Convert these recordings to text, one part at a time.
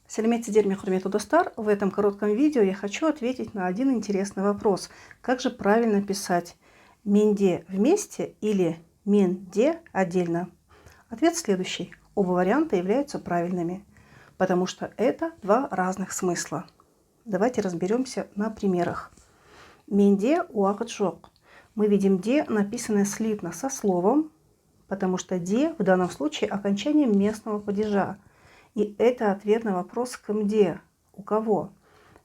Сәлеметсіздер ме, құрметті достар? В этом коротком видео я хочу ответить на один интересный вопрос. Как же правильно писать менде вместе или менде отдельно? Ответ следующий. Оба варианта являются правильными, потому что это два разных смысла. Давайте разберемся на примерах. Менде уақыт жоқ. Мы видим де, написанное слитно со словом, потому что де в данном случае окончание местного падежа. И это ответ на вопрос кімде, у кого.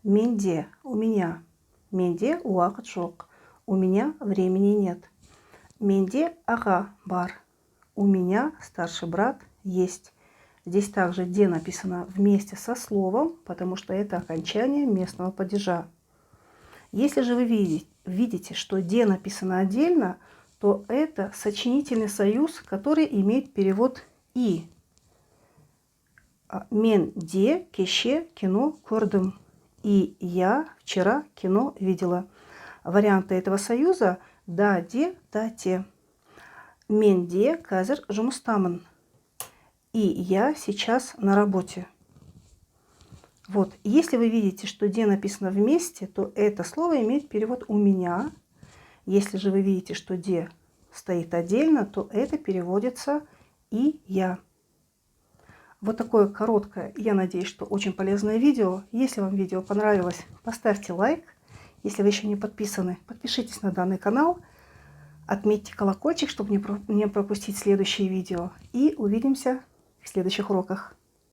Менде, у меня. Менде уақыт жоқ. У меня времени нет. Менде аға бар. У меня старший брат есть. Здесь также де написано вместе со словом, потому что это окончание местного падежа. Если же вы видите, что де написано отдельно, то это сочинительный союз, который имеет перевод и. Мен де кеше кино көрдім. И я вчера кино видела. Варианты этого союза да де, да те. Мен де қазір жұмыстамын. И я сейчас на работе. Вот, если вы видите, что де написано вместе, то это слово имеет перевод у меня. Если же вы видите, что де стоит отдельно, то это переводится и я. Вот такое короткое, я надеюсь, что очень полезное видео. Если вам видео понравилось, поставьте лайк. Если вы еще не подписаны, подпишитесь на данный канал. Отметьте колокольчик, чтобы не пропустить следующие видео. И увидимся в следующих уроках.